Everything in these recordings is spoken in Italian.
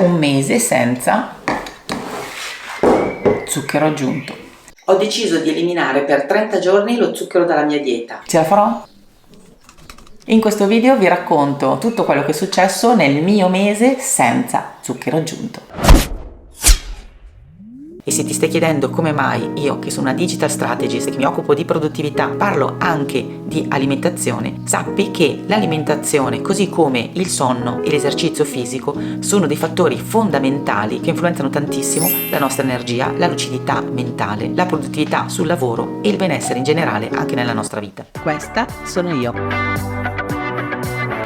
un mese senza zucchero aggiunto. Ho deciso di eliminare per 30 giorni lo zucchero dalla mia dieta. Ce la farò? In questo video vi racconto tutto quello che è successo nel mio mese senza zucchero aggiunto. E se ti stai chiedendo come mai io, che sono una digital strategist, che mi occupo di produttività, parlo anche di alimentazione, sappi che l'alimentazione, così come il sonno e l'esercizio fisico, sono dei fattori fondamentali che influenzano tantissimo la nostra energia, la lucidità mentale, la produttività sul lavoro e il benessere in generale anche nella nostra vita. Questa sono io.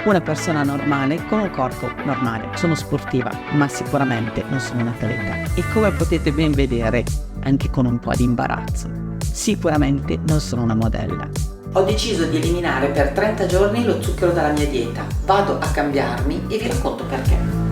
Una persona normale con un corpo normale. Sono sportiva, ma sicuramente non sono un atleta. E come potete ben vedere, anche con un po' di imbarazzo, sicuramente non sono una modella. Ho deciso di eliminare per 30 giorni lo zucchero dalla mia dieta. Vado a cambiarmi e vi racconto perché.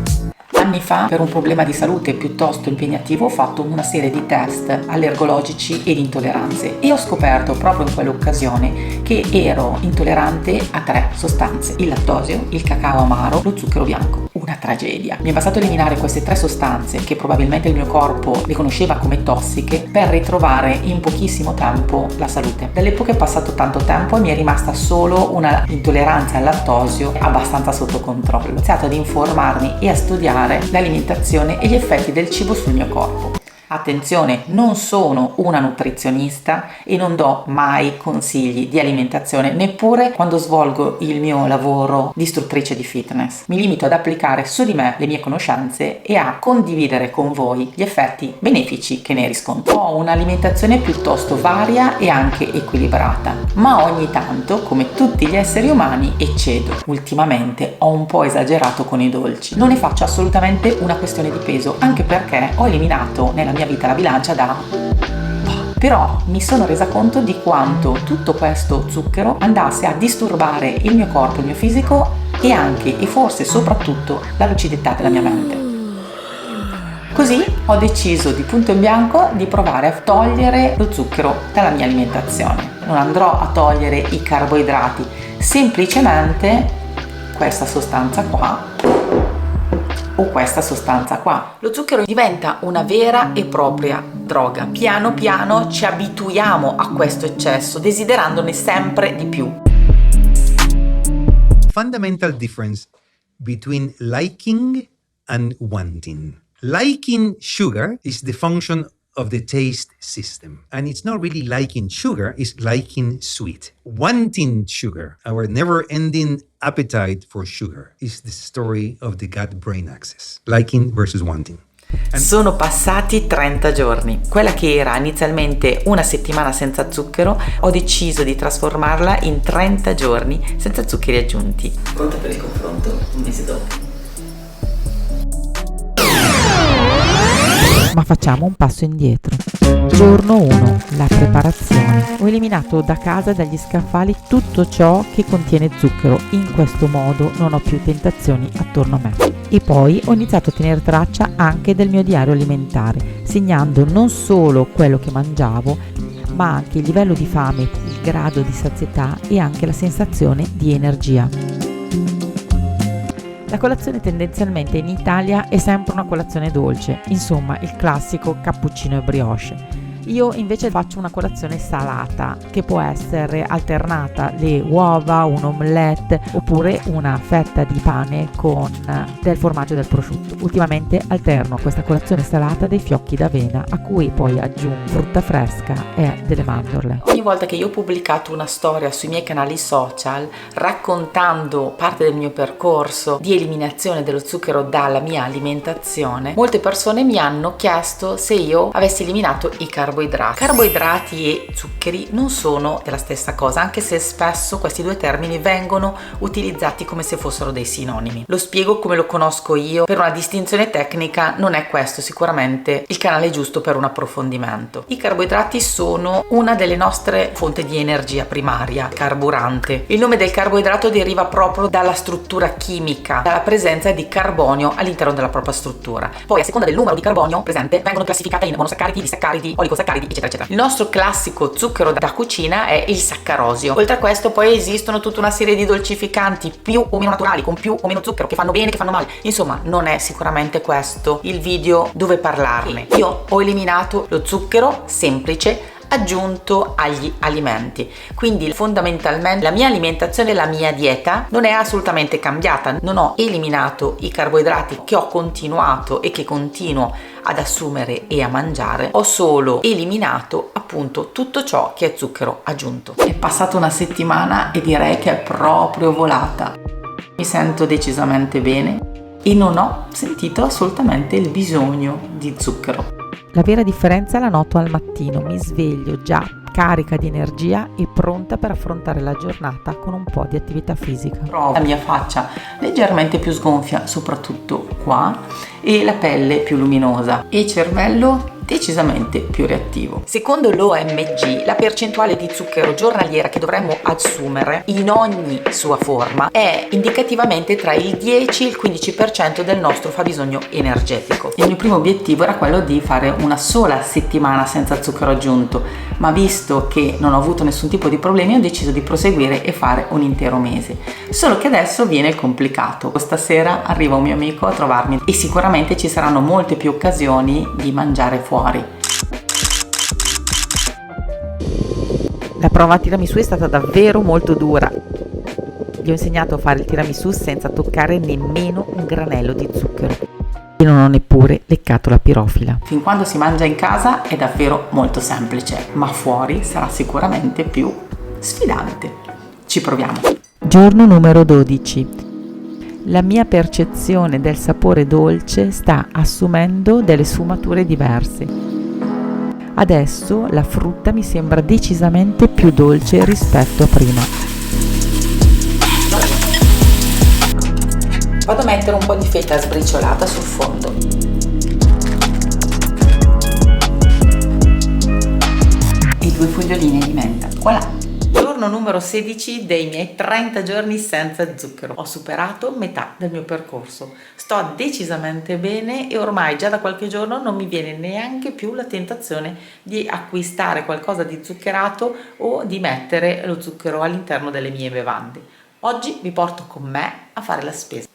Anni fa, per un problema di salute piuttosto impegnativo, ho fatto una serie di test allergologici e di intolleranze e ho scoperto proprio in quell'occasione che ero intollerante a 3 sostanze: il lattosio, il cacao amaro, lo zucchero bianco. Una tragedia. Mi è bastato eliminare queste 3 sostanze, che probabilmente il mio corpo le conosceva come tossiche, per ritrovare in pochissimo tempo la salute. Dall'epoca è passato tanto tempo e mi è rimasta solo una intolleranza al lattosio abbastanza sotto controllo. Ho iniziato ad informarmi e a studiare l'alimentazione e gli effetti del cibo sul mio corpo. Attenzione, non sono una nutrizionista e non do mai consigli di alimentazione, neppure quando svolgo il mio lavoro di istruttrice di fitness. Mi limito ad applicare su di me le mie conoscenze e a condividere con voi gli effetti benefici che ne riscontro. Ho un'alimentazione piuttosto varia e anche equilibrata, ma ogni tanto, come tutti gli esseri umani, eccedo. Ultimamente ho un po' esagerato con i dolci. Non ne faccio assolutamente una questione di peso, anche perché ho eliminato nella mia vita la bilancia però mi sono resa conto di quanto tutto questo zucchero andasse a disturbare il mio corpo, il mio fisico e anche e forse soprattutto la lucidità della mia mente. Così ho deciso di punto in bianco di provare a togliere lo zucchero dalla mia alimentazione. Non andrò a togliere i carboidrati, semplicemente questa sostanza qua o questa sostanza qua. Lo zucchero diventa una vera e propria droga. Piano piano ci abituiamo a questo eccesso, desiderandone sempre di più. Fundamental difference between liking and wanting. Liking sugar is the function of the taste system. And it's not really liking sugar, it's liking sweet. Wanting sugar, our never-ending appetite for sugar, is the story of the gut-brain axis. Liking versus wanting. Sono passati 30 giorni. Quella che era inizialmente una settimana senza zucchero, ho deciso di trasformarla in 30 giorni senza zuccheri aggiunti. Pronta per il confronto un mese dopo. Ma facciamo un passo indietro. Giorno 1. La preparazione. Ho eliminato da casa e dagli scaffali tutto ciò che contiene zucchero. In questo modo non ho più tentazioni attorno a me. E poi ho iniziato a tenere traccia anche del mio diario alimentare, segnando non solo quello che mangiavo, ma anche il livello di fame, il grado di sazietà e anche la sensazione di energia. La colazione tendenzialmente in Italia è sempre una colazione dolce, insomma il classico cappuccino e brioche. Io invece faccio una colazione salata che può essere alternata, le uova, un omelette oppure una fetta di pane con del formaggio e del prosciutto. Ultimamente alterno questa colazione salata dei fiocchi d'avena a cui poi aggiungo frutta fresca e delle mandorle. Ogni volta che io ho pubblicato una storia sui miei canali social raccontando parte del mio percorso di eliminazione dello zucchero dalla mia alimentazione, molte persone mi hanno chiesto se io avessi eliminato i carboidrati. Carboidrati e zuccheri non sono della stessa cosa, anche se spesso questi due termini vengono utilizzati come se fossero dei sinonimi. Lo spiego come lo conosco io. Per una distinzione tecnica non è questo sicuramente il canale giusto per un approfondimento. I carboidrati sono una delle nostre fonti di energia primaria, carburante. Il nome del carboidrato deriva proprio dalla struttura chimica, dalla presenza di carbonio all'interno della propria struttura. Poi a seconda del numero di carbonio presente vengono classificate in monosaccaridi, disaccaridi, oligosaccaridi monosaccaridi, eccetera eccetera. Il nostro classico zucchero da cucina è il saccarosio. Oltre a questo poi esistono tutta una serie di dolcificanti più o meno naturali, con più o meno zucchero, che fanno bene, che fanno male. Insomma, non è sicuramente questo il video dove parlarne. Io ho eliminato lo zucchero semplice aggiunto agli alimenti, quindi fondamentalmente la mia alimentazione, la mia dieta non è assolutamente cambiata. Non ho eliminato i carboidrati che ho continuato e che continuo ad assumere e a mangiare, ho solo eliminato appunto tutto ciò che è zucchero aggiunto. È passata una settimana e direi che è proprio volata. Mi sento decisamente bene e non ho sentito assolutamente il bisogno di zucchero. La vera differenza la noto al mattino, mi sveglio già carica di energia e pronta per affrontare la giornata con un po' di attività fisica. Trovo la mia faccia leggermente più sgonfia, soprattutto qua, e la pelle più luminosa e il cervello decisamente più reattivo. Secondo l'OMG, la percentuale di zucchero giornaliera che dovremmo assumere in ogni sua forma è indicativamente tra il 10 e il 15% del nostro fabbisogno energetico. Il mio primo obiettivo era quello di fare una sola settimana senza zucchero aggiunto, ma visto che non ho avuto nessun tipo di problemi ho deciso di proseguire e fare un intero mese. Solo che adesso viene il complicato. Stasera arriva un mio amico a trovarmi e sicuramente ci saranno molte più occasioni di mangiare fuori. La prova a tiramisù è stata davvero molto dura. Gli ho insegnato a fare il tiramisù senza toccare nemmeno un granello di zucchero. E non ho neppure leccato la pirofila. Fin quando si mangia in casa è davvero molto semplice, ma fuori sarà sicuramente più sfidante. Ci proviamo. Giorno numero 12. La mia percezione del sapore dolce sta assumendo delle sfumature diverse. Adesso la frutta mi sembra decisamente più dolce rispetto a prima. Vado a mettere un po' di feta sbriciolata sul fondo. E 2 fogliolini di menta. Voilà! Giorno numero 16 dei miei 30 giorni senza zucchero. Ho superato metà del mio percorso. Sto decisamente bene e ormai già da qualche giorno non mi viene neanche più la tentazione di acquistare qualcosa di zuccherato o di mettere lo zucchero all'interno delle mie bevande. Oggi vi porto con me a fare la spesa.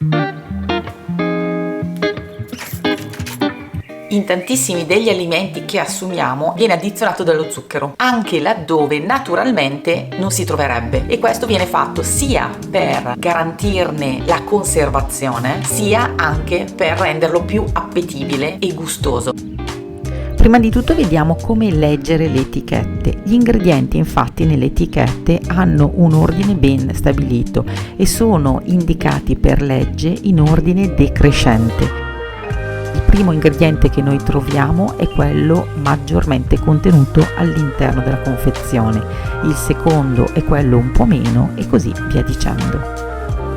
In tantissimi degli alimenti che assumiamo viene addizionato dello zucchero, anche laddove naturalmente non si troverebbe, e questo viene fatto sia per garantirne la conservazione, sia anche per renderlo più appetibile e gustoso. Prima di tutto vediamo come leggere le etichette. Gli ingredienti infatti nelle etichette hanno un ordine ben stabilito e sono indicati per legge in ordine decrescente. Il primo ingrediente che noi troviamo è quello maggiormente contenuto all'interno della confezione, il secondo è quello un po' meno e così via dicendo.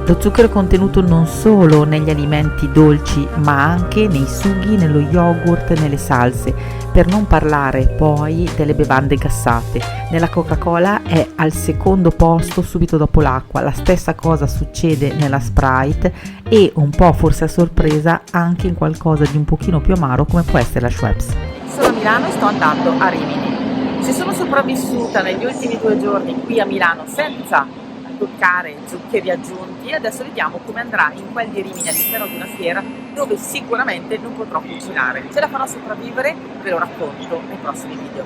Lo zucchero è contenuto non solo negli alimenti dolci ma anche nei sughi, nello yogurt, nelle salse, per non parlare poi delle bevande gassate. Nella Coca-Cola è al secondo posto subito dopo l'acqua, la stessa cosa succede nella Sprite e un po' forse a sorpresa anche in qualcosa di un pochino più amaro come può essere la Schweppes. Sono a Milano e sto andando a Rimini. Se sono sopravvissuta negli ultimi 2 giorni qui a Milano senza toccare zuccheri aggiunti, adesso vediamo come andrà in quel di Rimini all'interno di una fiera dove sicuramente non potrò cucinare. Se la farò sopravvivere ve lo racconto nei prossimi video.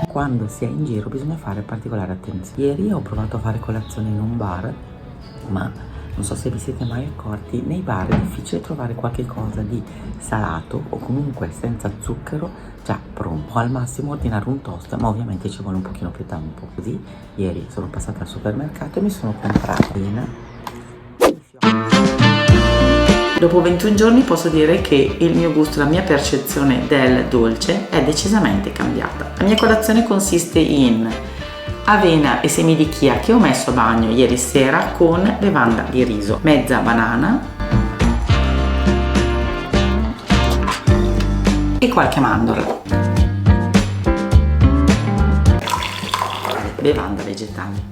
Quando si è in giro bisogna fare particolare attenzione. Ieri ho provato a fare colazione in un bar, ma non so se vi siete mai accorti, nei bar è difficile trovare qualche cosa di salato o comunque senza zucchero già pronto. O al massimo ordinare un toast, ma ovviamente ci vuole un pochino più tempo. Così ieri sono passata al supermercato e mi sono comprata Dopo 21 giorni posso dire che il mio gusto, la mia percezione del dolce è decisamente cambiata. La mia colazione consiste in avena e semi di chia che ho messo a bagno ieri sera con bevanda di riso, mezza banana e qualche mandorla. Bevanda vegetale.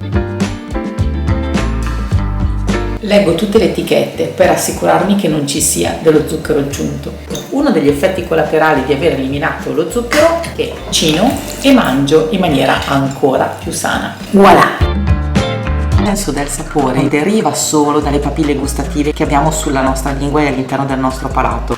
Leggo tutte le etichette per assicurarmi che non ci sia dello zucchero aggiunto. Uno degli effetti collaterali di aver eliminato lo zucchero è cucino e mangio in maniera ancora più sana. Voilà! Il senso del sapore deriva solo dalle papille gustative che abbiamo sulla nostra lingua e all'interno del nostro palato,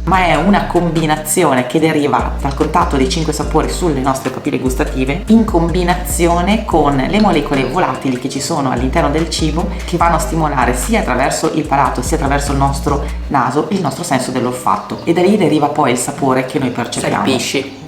ma è una combinazione che deriva dal contatto dei 5 sapori sulle nostre papille gustative in combinazione con le molecole volatili che ci sono all'interno del cibo, che vanno a stimolare sia attraverso il palato sia attraverso il nostro naso il nostro senso dell'olfatto, e da lì deriva poi il sapore che noi percepiamo. Salpisci.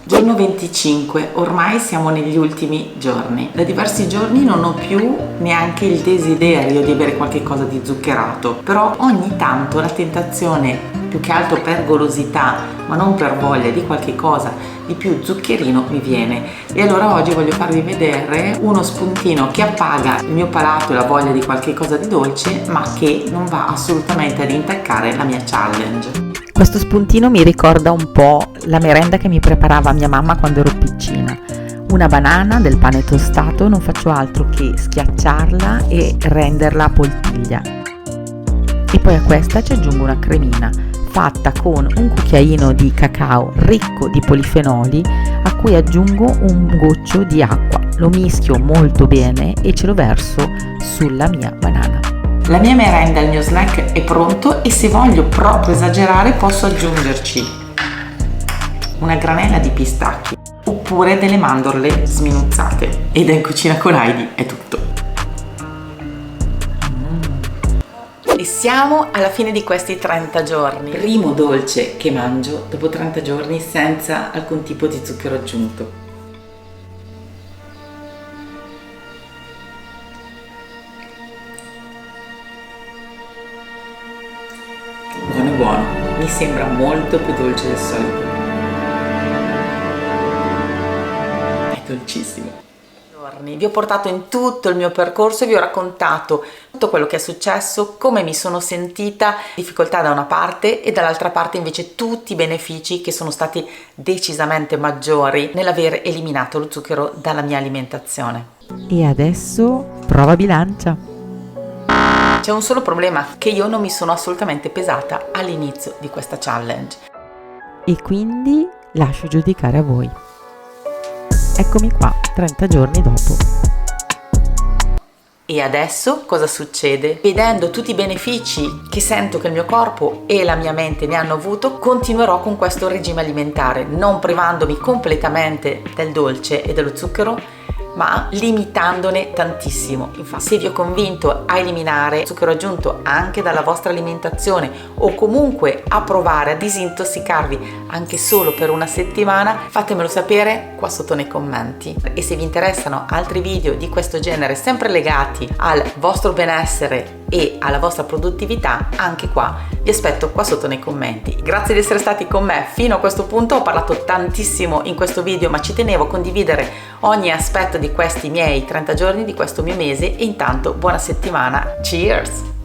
Giorno 25, ormai siamo negli ultimi giorni. Da diversi giorni non ho più neanche il desiderio di avere qualche cosa di zuccherato, però ogni tanto la tentazione, più che altro per golosità, ma non per voglia di qualche cosa di più zuccherino, mi viene. E allora oggi voglio farvi vedere uno spuntino che appaga il mio palato e la voglia di qualche cosa di dolce, ma che non va assolutamente ad intaccare la mia challenge. Questo spuntino mi ricorda un po' la merenda che mi preparava mia mamma quando ero piccina. Una banana, del pane tostato, non faccio altro che schiacciarla e renderla a poltiglia. E poi a questa ci aggiungo una cremina fatta con un cucchiaino di cacao ricco di polifenoli, a cui aggiungo un goccio di acqua. Lo mischio molto bene e ce lo verso sulla mia banana. La mia merenda, il mio snack è pronto, e se voglio proprio esagerare posso aggiungerci una granella di pistacchi oppure delle mandorle sminuzzate. E da In Cucina con Heidi è tutto. E siamo alla fine di questi 30 giorni. Primo dolce che mangio dopo 30 giorni senza alcun tipo di zucchero aggiunto. Buono, mi sembra molto più dolce del solito. È dolcissimo. Vi ho portato in tutto il mio percorso e vi ho raccontato tutto quello che è successo, come mi sono sentita, difficoltà da una parte e dall'altra parte invece tutti i benefici che sono stati decisamente maggiori nell'aver eliminato lo zucchero dalla mia alimentazione. E adesso prova bilancia. C'è un solo problema, che io non mi sono assolutamente pesata all'inizio di questa challenge. E quindi lascio giudicare a voi. Eccomi qua, 30 giorni dopo. E adesso cosa succede? Vedendo tutti i benefici che sento che il mio corpo e la mia mente ne hanno avuto, continuerò con questo regime alimentare, non privandomi completamente del dolce e dello zucchero, ma limitandone tantissimo. Infatti, se vi ho convinto a eliminare zucchero aggiunto anche dalla vostra alimentazione, o comunque a provare a disintossicarvi anche solo per una settimana, fatemelo sapere qua sotto nei commenti. E se vi interessano altri video di questo genere, sempre legati al vostro benessere e alla vostra produttività, anche qua vi aspetto qua sotto nei commenti. Grazie di essere stati con me fino a questo punto. Ho parlato tantissimo in questo video, ma ci tenevo a condividere ogni aspetto di questi miei 30 giorni, di questo mio mese, e intanto buona settimana. Cheers!